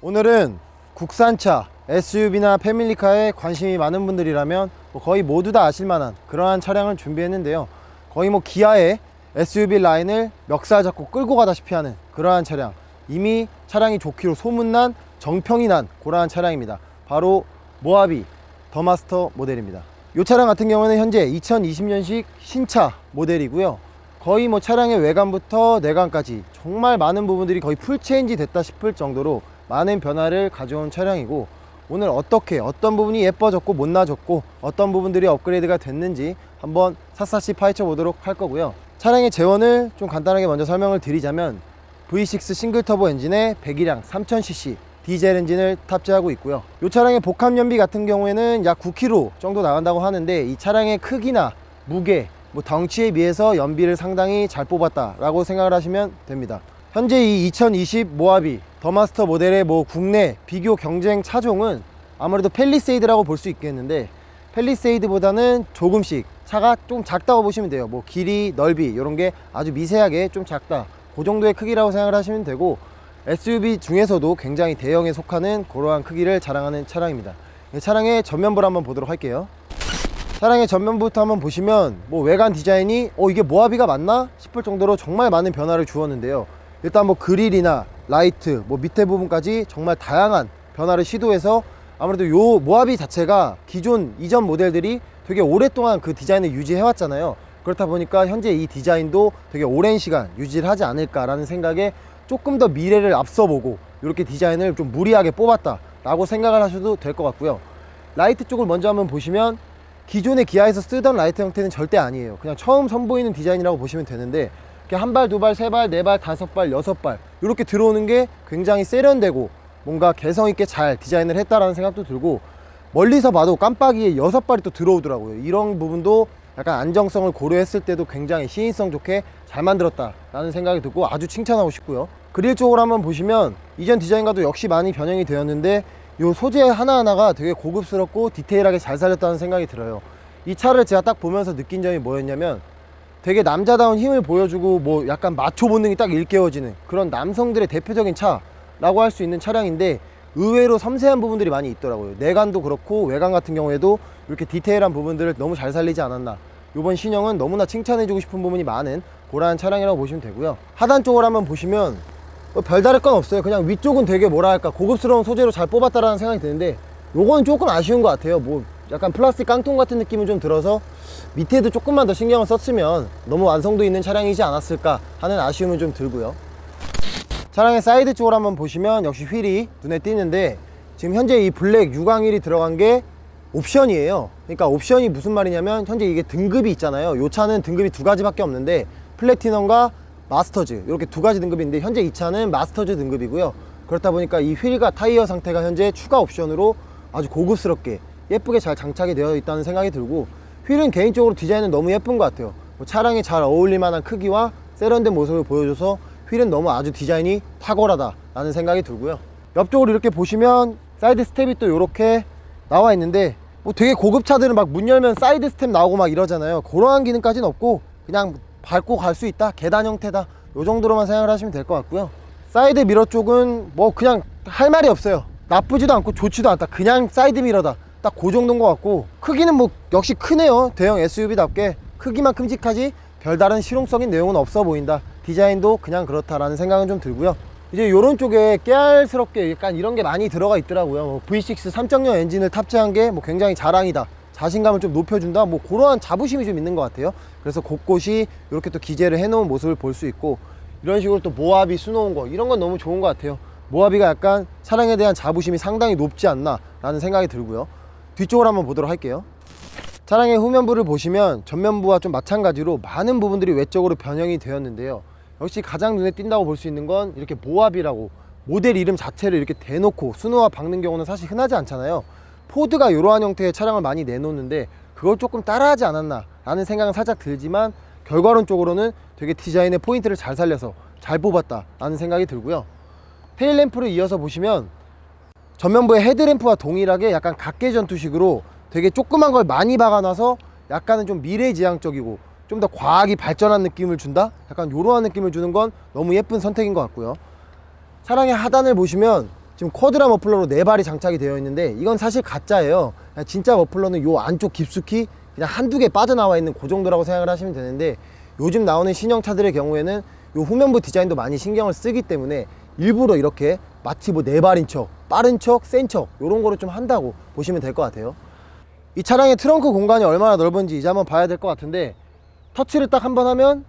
오늘은 국산차, SUV나 패밀리카에 관심이 많은 분들이라면 거의 모두 다 아실만한 그러한 차량을 준비했는데요. 거의 기아의 SUV 라인을 멱살 잡고 끌고 가다시피 하는 그러한 차량, 이미 차량이 좋기로 소문난 정평이 난 그러한 차량입니다. 바로 모하비 더마스터 모델입니다. 이 차량 같은 경우는 현재 2020년식 신차 모델이고요. 거의 차량의 외관부터 내관까지 정말 많은 부분들이 거의 풀체인지 됐다 싶을 정도로 많은 변화를 가져온 차량이고, 오늘 어떤 부분이 예뻐졌고 못나졌고 어떤 부분들이 업그레이드가 됐는지 한번 샅샅이 파헤쳐 보도록 할 거고요. 차량의 제원을 좀 간단하게 먼저 설명을 드리자면 V6 싱글 터보 엔진에 배기량 3000cc 디젤 엔진을 탑재하고 있고요. 이 차량의 복합 연비 같은 경우에는 약 9km 정도 나간다고 하는데, 이 차량의 크기나 무게, 덩치에 비해서 연비를 상당히 잘 뽑았다 라고 생각을 하시면 됩니다. 현재 이 2020 모하비 더마스터 모델의 국내 비교 경쟁 차종은 아무래도 팰리세이드라고 볼 수 있겠는데, 팰리세이드보다는 조금씩 차가 좀 작다고 보시면 돼요. 길이, 넓이 이런 게 아주 미세하게 좀 작다, 그 정도의 크기라고 생각을 하시면 되고, SUV 중에서도 굉장히 대형에 속하는 그러한 크기를 자랑하는 차량입니다. 차량의 전면부를 한번 보도록 할게요. 차량의 전면부터 한번 보시면 외관 디자인이 이게 모하비가 맞나 싶을 정도로 정말 많은 변화를 주었는데요. 일단 그릴이나 라이트, 밑에 부분까지 정말 다양한 변화를 시도해서, 아무래도 요 모하비 자체가 기존 이전 모델들이 되게 오랫동안 그 디자인을 유지해 왔잖아요. 그렇다 보니까 현재 이 디자인도 되게 오랜 시간 유지를 하지 않을까라는 생각에 조금 더 미래를 앞서보고 이렇게 디자인을 좀 무리하게 뽑았다 라고 생각을 하셔도 될 것 같고요. 라이트 쪽을 먼저 한번 보시면 기존의 기아에서 쓰던 라이트 형태는 절대 아니에요. 그냥 처음 선보이는 디자인이라고 보시면 되는데, 한 발, 두 발, 세 발, 네 발, 다섯 발, 여섯 발 이렇게 들어오는 게 굉장히 세련되고 뭔가 개성있게 잘 디자인을 했다라는 생각도 들고, 멀리서 봐도 깜빡이에 여섯 발이 또 들어오더라고요. 이런 부분도 약간 안정성을 고려했을 때도 굉장히 시인성 좋게 잘 만들었다 라는 생각이 들고 아주 칭찬하고 싶고요. 그릴 쪽으로 한번 보시면 이전 디자인과도 역시 많이 변형이 되었는데, 이 소재 하나하나가 되게 고급스럽고 디테일하게 잘 살렸다는 생각이 들어요. 이 차를 제가 딱 보면서 느낀 점이 뭐였냐면, 되게 남자다운 힘을 보여주고 약간 마초 본능이 딱 일깨워지는 그런 남성들의 대표적인 차라고 할 수 있는 차량인데, 의외로 섬세한 부분들이 많이 있더라고요. 내관도 그렇고 외관 같은 경우에도 이렇게 디테일한 부분들을 너무 잘 살리지 않았나, 이번 신형은 너무나 칭찬해주고 싶은 부분이 많은 그러한 차량이라고 보시면 되고요. 하단 쪽을 한번 보시면 별다를 건 없어요. 그냥 위쪽은 되게 고급스러운 소재로 잘 뽑았다라는 생각이 드는데, 요건 조금 아쉬운 것 같아요. 약간 플라스틱 깡통 같은 느낌이 좀 들어서 밑에도 조금만 더 신경을 썼으면 너무 완성도 있는 차량이지 않았을까 하는 아쉬움은 좀 들고요. 차량의 사이드 쪽을 한번 보시면 역시 휠이 눈에 띄는데, 지금 현재 이 블랙 유광 휠이 들어간 게 옵션이에요. 그러니까 옵션이 무슨 말이냐면, 현재 이게 등급이 있잖아요. 이 차는 등급이 두 가지밖에 없는데 플래티넘과 마스터즈 이렇게 두 가지 등급인데, 현재 이 차는 마스터즈 등급이고요. 그렇다 보니까 이 휠과 타이어 상태가 현재 추가 옵션으로 아주 고급스럽게 예쁘게 잘 장착이 되어 있다는 생각이 들고, 휠은 개인적으로 디자인은 너무 예쁜 것 같아요. 차량에 잘 어울릴 만한 크기와 세련된 모습을 보여줘서 휠은 너무 아주 디자인이 탁월하다 라는 생각이 들고요. 옆쪽으로 이렇게 보시면 사이드 스텝이 또 이렇게 나와 있는데, 되게 고급 차들은 문 열면 사이드 스텝 나오고 이러잖아요. 그러한 기능까지는 없고 그냥 밟고 갈 수 있다, 계단 형태다, 요 정도로만 생각을 하시면 될 것 같고요. 사이드 미러 쪽은 그냥 할 말이 없어요. 나쁘지도 않고 좋지도 않다, 그냥 사이드 미러다, 딱 그 정도인 것 같고, 크기는 역시 크네요. 대형 SUV답게 크기만 큼직하지 별다른 실용적인 내용은 없어 보인다, 디자인도 그냥 그렇다라는 생각은 좀 들고요. 이제 요런 쪽에 깨알스럽게 약간 이런 게 많이 들어가 있더라고요. V6 3.0 엔진을 탑재한 게 굉장히 자랑이다, 자신감을 좀 높여준다, 그러한 자부심이 좀 있는 것 같아요. 그래서 곳곳이 이렇게 또 기재를 해놓은 모습을 볼 수 있고, 이런 식으로 또 모하비 수놓은 거, 이런 건 너무 좋은 것 같아요. 모하비가 약간 차량에 대한 자부심이 상당히 높지 않나 라는 생각이 들고요. 뒤쪽을 한번 보도록 할게요. 차량의 후면부를 보시면 전면부와 좀 마찬가지로 많은 부분들이 외적으로 변형이 되었는데요. 역시 가장 눈에 띈다고 볼 수 있는 건 이렇게 모하비라고 모델 이름 자체를 이렇게 대놓고 수놓아 박는 경우는 사실 흔하지 않잖아요. 포드가 이러한 형태의 차량을 많이 내놓는데, 그걸 조금 따라하지 않았나 라는 생각은 살짝 들지만, 결과론적으로는 되게 디자인의 포인트를 잘 살려서 잘 뽑았다 라는 생각이 들고요. 테일램프를 이어서 보시면 전면부의 헤드램프와 동일하게 약간 각계전투식으로 되게 조그만 걸 많이 박아놔서 약간은 좀 미래지향적이고 좀 더 과학이 발전한 느낌을 준다? 약간 이러한 느낌을 주는 건 너무 예쁜 선택인 것 같고요. 차량의 하단을 보시면 지금 쿼드라 머플러로 4발이 장착이 되어 있는데 이건 사실 가짜예요. 진짜 머플러는 요 안쪽 깊숙이 그냥 한두 개 빠져나와 있는 그 정도라고 생각을 하시면 되는데, 요즘 나오는 신형차들의 경우에는 요 후면부 디자인도 많이 신경을 쓰기 때문에 일부러 이렇게 마치 뭐 4발인 척, 빠른 척, 센 척 요런 거를 좀 한다고 보시면 될 것 같아요. 이 차량의 트렁크 공간이 얼마나 넓은지 이제 한번 봐야 될 것 같은데, 터치를 딱 한번 하면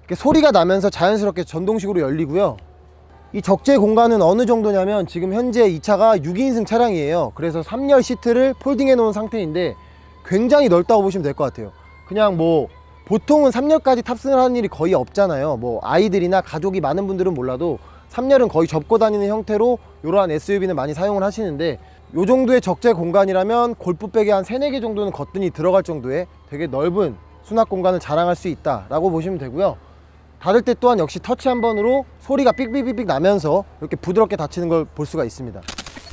이렇게 소리가 나면서 자연스럽게 전동식으로 열리고요. 이 적재 공간은 어느 정도냐면, 지금 현재 이 차가 6인승 차량이에요. 그래서 3열 시트를 폴딩해 놓은 상태인데 굉장히 넓다고 보시면 될 것 같아요. 그냥 뭐 보통은 3열까지 탑승을 하는 일이 거의 없잖아요. 뭐 아이들이나 가족이 많은 분들은 몰라도 3열은 거의 접고 다니는 형태로 이러한 SUV는 많이 사용을 하시는데, 요 정도의 적재 공간이라면 골프백에 한 3, 4개 정도는 거뜬히 들어갈 정도의 되게 넓은 수납 공간을 자랑할 수 있다라고 보시면 되고요. 닫을 때 또한 역시 터치 한 번으로 소리가 삑삑삑삑 나면서 이렇게 부드럽게 닫히는 걸 볼 수가 있습니다.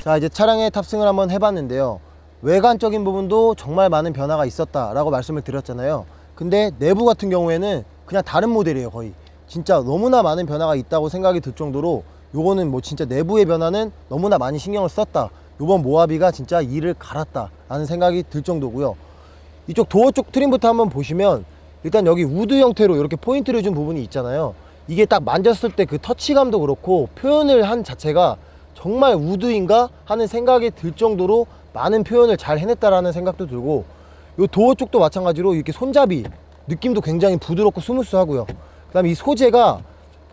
자, 이제 차량에 탑승을 한번 해봤는데요. 외관적인 부분도 정말 많은 변화가 있었다라고 말씀을 드렸잖아요. 근데 내부 같은 경우에는 그냥 다른 모델이에요. 거의 진짜 너무나 많은 변화가 있다고 생각이 들 정도로, 요거는 뭐 진짜 내부의 변화는 너무나 많이 신경을 썼다, 요번 모하비가 진짜 이를 갈았다 라는 생각이 들 정도고요. 이쪽 도어 쪽 트림부터 한번 보시면, 일단 여기 우드 형태로 이렇게 포인트를 준 부분이 있잖아요. 이게 딱 만졌을 때 그 터치감도 그렇고 표현을 한 자체가 정말 우드인가 하는 생각이 들 정도로 많은 표현을 잘 해냈다라는 생각도 들고, 이 도어 쪽도 마찬가지로 이렇게 손잡이 느낌도 굉장히 부드럽고 스무스하고요. 그 다음에 이 소재가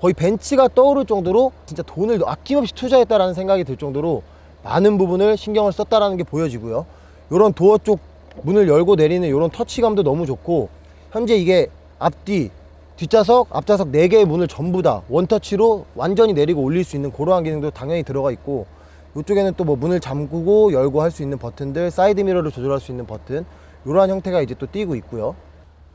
거의 벤츠가 떠오를 정도로 진짜 돈을 아낌없이 투자했다라는 생각이 들 정도로 많은 부분을 신경을 썼다라는 게 보여지고요. 이런 도어 쪽 문을 열고 내리는 이런 터치감도 너무 좋고, 현재 이게 앞뒤, 뒷좌석, 앞좌석 4개의 문을 전부 다 원터치로 완전히 내리고 올릴 수 있는 그러한 기능도 당연히 들어가 있고, 이쪽에는 또 뭐 문을 잠그고 열고 할 수 있는 버튼들, 사이드 미러를 조절할 수 있는 버튼, 이러한 형태가 이제 또 띄고 있고요.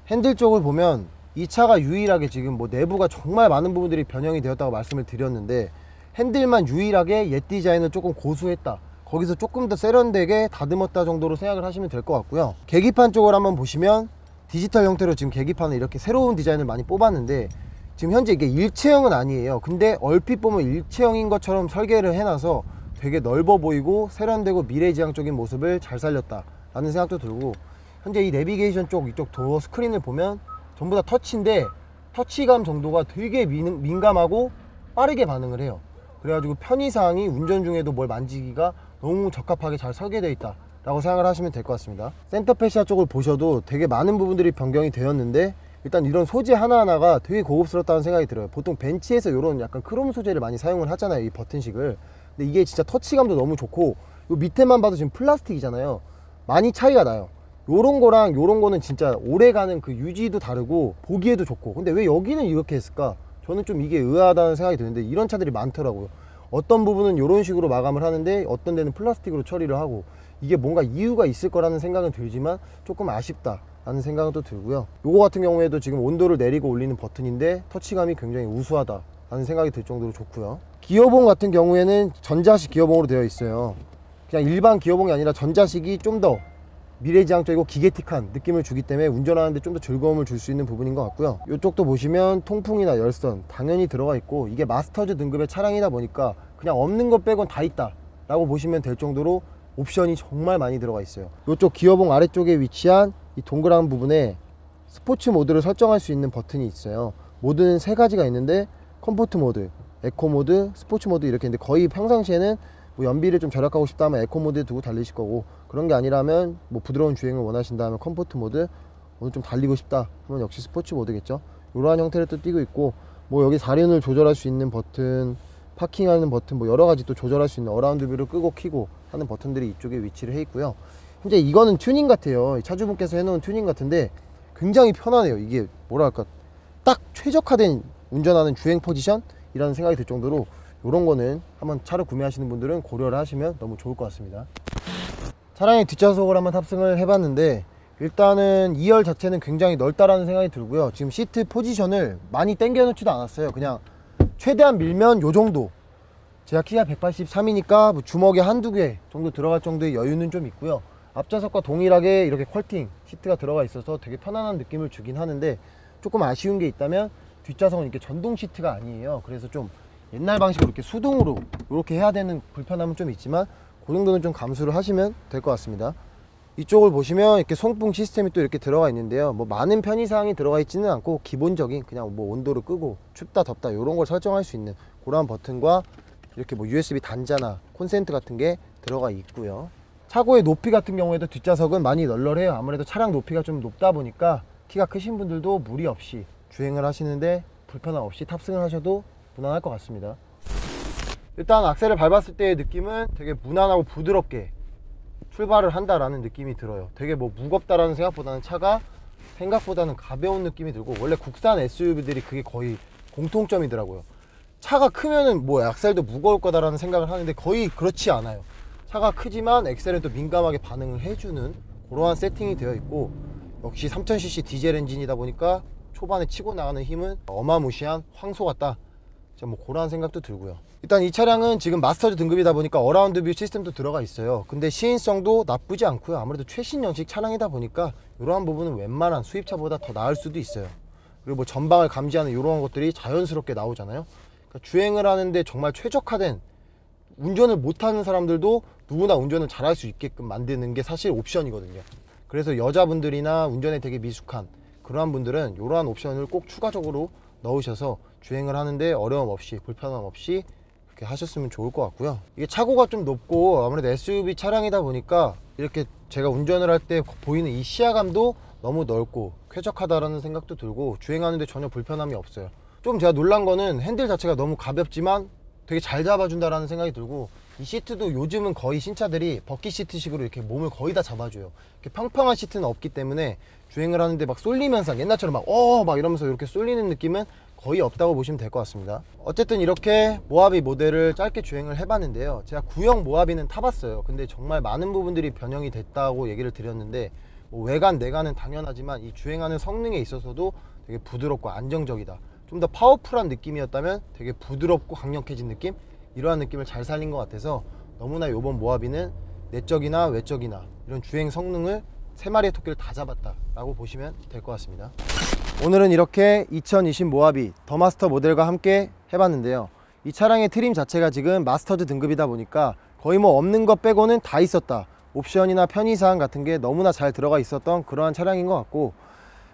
핸들 쪽을 보면 이 차가 유일하게 지금 뭐 내부가 정말 많은 부분들이 변형이 되었다고 말씀을 드렸는데, 핸들만 유일하게 옛 디자인을 조금 고수했다, 거기서 조금 더 세련되게 다듬었다 정도로 생각을 하시면 될 것 같고요. 계기판 쪽을 한번 보시면 디지털 형태로 지금 계기판을 이렇게 새로운 디자인을 많이 뽑았는데, 지금 현재 이게 일체형은 아니에요. 근데 얼핏 보면 일체형인 것처럼 설계를 해놔서 되게 넓어 보이고 세련되고 미래지향적인 모습을 잘 살렸다 라는 생각도 들고, 현재 이 내비게이션 쪽 이쪽 도어 스크린을 보면 전부 다 터치인데 터치감 정도가 되게 민감하고 빠르게 반응을 해요. 그래가지고 편의사항이 운전 중에도 뭘 만지기가 너무 적합하게 잘 설계되어 있다 라고 생각을 하시면 될 것 같습니다. 센터 패시아 쪽을 보셔도 되게 많은 부분들이 변경이 되었는데, 일단 이런 소재 하나하나가 되게 고급스럽다는 생각이 들어요. 보통 벤츠에서 이런 약간 크롬 소재를 많이 사용을 하잖아요, 이 버튼식을. 근데 이게 진짜 터치감도 너무 좋고, 요 밑에만 봐도 지금 플라스틱이잖아요. 많이 차이가 나요. 요런 거랑 요런 거는 진짜 오래가는 그 유지도 다르고 보기에도 좋고, 근데 왜 여기는 이렇게 했을까? 저는 좀 이게 의아하다는 생각이 드는데, 이런 차들이 많더라고요. 어떤 부분은 이런 식으로 마감을 하는데 어떤 데는 플라스틱으로 처리를 하고, 이게 뭔가 이유가 있을 거라는 생각은 들지만 조금 아쉽다 라는 생각은 또 들고요. 요거 같은 경우에도 지금 온도를 내리고 올리는 버튼인데 터치감이 굉장히 우수하다 라는 생각이 들 정도로 좋고요. 기어봉 같은 경우에는 전자식 기어봉으로 되어 있어요. 그냥 일반 기어봉이 아니라 전자식이 좀 더 미래지향적이고 기계틱한 느낌을 주기 때문에 운전하는데 좀 더 즐거움을 줄 수 있는 부분인 것 같고요. 이쪽도 보시면 통풍이나 열선 당연히 들어가 있고, 이게 마스터즈 등급의 차량이다 보니까 그냥 없는 것 빼곤 다 있다 라고 보시면 될 정도로 옵션이 정말 많이 들어가 있어요. 이쪽 기어봉 아래쪽에 위치한 이 동그란 부분에 스포츠 모드를 설정할 수 있는 버튼이 있어요. 모드는 3가지가 있는데, 컴포트 모드, 에코 모드, 스포츠 모드 이렇게 있는데, 거의 평상시에는 뭐 연비를 좀 절약하고 싶다 하면 에코 모드에 두고 달리실 거고, 그런 게 아니라면 뭐 부드러운 주행을 원하신다 하면 컴포트 모드, 오늘 좀 달리고 싶다 하면 역시 스포츠 모드겠죠. 이러한 형태를 또 띄고 있고, 뭐 여기 사륜을 조절할 수 있는 버튼, 파킹하는 버튼, 뭐 여러가지 또 조절할 수 있는 어라운드 뷰를 끄고 키고 하는 버튼들이 이쪽에 위치를 해 있고요. 현재 이거는 튜닝 같아요. 차주분께서 해놓은 튜닝 같은데 굉장히 편하네요. 이게 뭐랄까, 딱 최적화된 운전하는 주행 포지션이라는 생각이 들 정도로, 이런 거는 한번 차를 구매하시는 분들은 고려를 하시면 너무 좋을 것 같습니다. 차량의 뒷좌석을 한번 탑승을 해봤는데, 일단은 2열 자체는 굉장히 넓다라는 생각이 들고요. 지금 시트 포지션을 많이 당겨 놓지도 않았어요. 그냥 최대한 밀면 요 정도, 제가 키가 183이니까 뭐 주먹에 한두 개 정도 들어갈 정도의 여유는 좀 있고요. 앞좌석과 동일하게 이렇게 퀄팅 시트가 들어가 있어서 되게 편안한 느낌을 주긴 하는데, 조금 아쉬운 게 있다면 뒷좌석은 이렇게 전동 시트가 아니에요. 그래서 좀 옛날 방식으로 이렇게 수동으로 이렇게 해야 되는 불편함은 좀 있지만 그 정도는 좀 감수를 하시면 될 것 같습니다. 이쪽을 보시면 이렇게 송풍 시스템이 또 이렇게 들어가 있는데요, 뭐 많은 편의사항이 들어가 있지는 않고 기본적인 그냥 뭐 온도를 끄고 춥다 덥다 이런 걸 설정할 수 있는 그런 버튼과 이렇게 뭐 USB 단자나 콘센트 같은 게 들어가 있고요. 차고의 높이 같은 경우에도 뒷좌석은 많이 널널해요. 아무래도 차량 높이가 좀 높다 보니까 키가 크신 분들도 무리 없이 주행을 하시는데 불편함 없이 탑승을 하셔도 무난할 것 같습니다. 일단 악셀을 밟았을 때의 느낌은 되게 무난하고 부드럽게 출발을 한다라는 느낌이 들어요. 되게 뭐 무겁다라는 생각보다는 차가 생각보다는 가벼운 느낌이 들고, 원래 국산 SUV들이 그게 거의 공통점이더라고요. 차가 크면은 뭐 악셀도 무거울 거다라는 생각을 하는데 거의 그렇지 않아요. 차가 크지만 엑셀은 또 민감하게 반응을 해주는 그러한 세팅이 되어 있고, 역시 3000cc 디젤 엔진이다 보니까 초반에 치고 나가는 힘은 어마무시한 황소 같다, 뭐 그런 생각도 들고요. 일단 이 차량은 지금 마스터즈 등급이다 보니까 어라운드 뷰 시스템도 들어가 있어요. 근데 시인성도 나쁘지 않고요. 아무래도 최신 연식 차량이다 보니까 이러한 부분은 웬만한 수입차보다 더 나을 수도 있어요. 그리고 뭐 전방을 감지하는 이러한 것들이 자연스럽게 나오잖아요. 그러니까 주행을 하는데 정말 최적화된, 운전을 못하는 사람들도 누구나 운전을 잘할 수 있게끔 만드는 게 사실 옵션이거든요. 그래서 여자분들이나 운전에 되게 미숙한 그러한 분들은 이러한 옵션을 꼭 추가적으로 넣으셔서 주행을 하는데 어려움 없이 불편함 없이 그렇게 하셨으면 좋을 것 같고요. 이게 차고가 좀 높고 아무래도 SUV 차량이다 보니까 이렇게 제가 운전을 할 때 보이는 이 시야감도 너무 넓고 쾌적하다라는 생각도 들고 주행하는데 전혀 불편함이 없어요. 좀 제가 놀란 거는 핸들 자체가 너무 가볍지만 되게 잘 잡아준다라는 생각이 들고, 이 시트도 요즘은 거의 신차들이 버킷 시트식으로 이렇게 몸을 거의 다 잡아줘요. 이렇게 평평한 시트는 없기 때문에 주행을 하는데 막 쏠리면서 옛날처럼 막 이러면서 이렇게 쏠리는 느낌은 거의 없다고 보시면 될 것 같습니다. 어쨌든 이렇게 모하비 모델을 짧게 주행을 해봤는데요, 제가 구형 모하비는 타봤어요. 근데 정말 많은 부분들이 변형이 됐다고 얘기를 드렸는데, 뭐 외관 내관은 당연하지만 이 주행하는 성능에 있어서도 되게 부드럽고 안정적이다, 좀 더 파워풀한 느낌이었다면 되게 부드럽고 강력해진 느낌, 이러한 느낌을 잘 살린 것 같아서 너무나 이번 모하비는 내적이나 외적이나 이런 주행 성능을 3마리의 토끼를 다 잡았다 라고 보시면 될 것 같습니다. 오늘은 이렇게 2020 모하비 더마스터 모델과 함께 해봤는데요, 이 차량의 트림 자체가 지금 마스터즈 등급이다 보니까 거의 뭐 없는 것 빼고는 다 있었다, 옵션이나 편의사항 같은 게 너무나 잘 들어가 있었던 그러한 차량인 것 같고,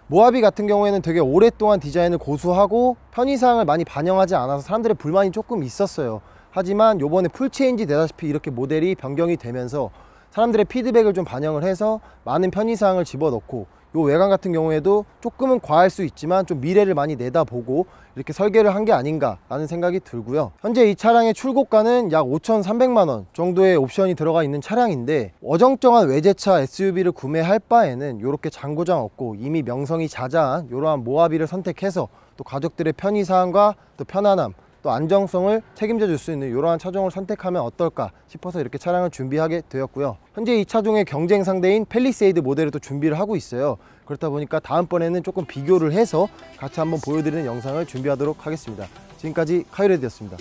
모하비 같은 경우에는 되게 오랫동안 디자인을 고수하고 편의사항을 많이 반영하지 않아서 사람들의 불만이 조금 있었어요. 하지만 요번에 풀체인지 되다시피 이렇게 모델이 변경이 되면서 사람들의 피드백을 좀 반영을 해서 많은 편의사항을 집어넣고, 요 외관 같은 경우에도 조금은 과할 수 있지만 좀 미래를 많이 내다보고 이렇게 설계를 한 게 아닌가 라는 생각이 들고요. 현재 이 차량의 출고가는 약 5,300만원 정도의 옵션이 들어가 있는 차량인데, 어정쩡한 외제차 SUV를 구매할 바에는 이렇게 잔고장 없고 이미 명성이 자자한 이러한 모하비를 선택해서 또 가족들의 편의사항과 또 편안함, 또 안정성을 책임져 줄 수 있는 이러한 차종을 선택하면 어떨까 싶어서 이렇게 차량을 준비하게 되었고요. 현재 이 차종의 경쟁 상대인 팰리세이드 모델을 또 준비를 하고 있어요. 그렇다 보니까 다음번에는 조금 비교를 해서 같이 한번 보여드리는 영상을 준비하도록 하겠습니다. 지금까지 카이레드였습니다.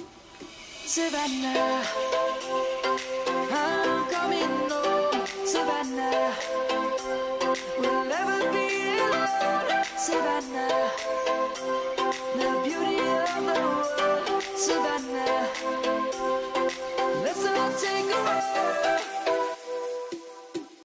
Savannah, I'm coming home, Savannah.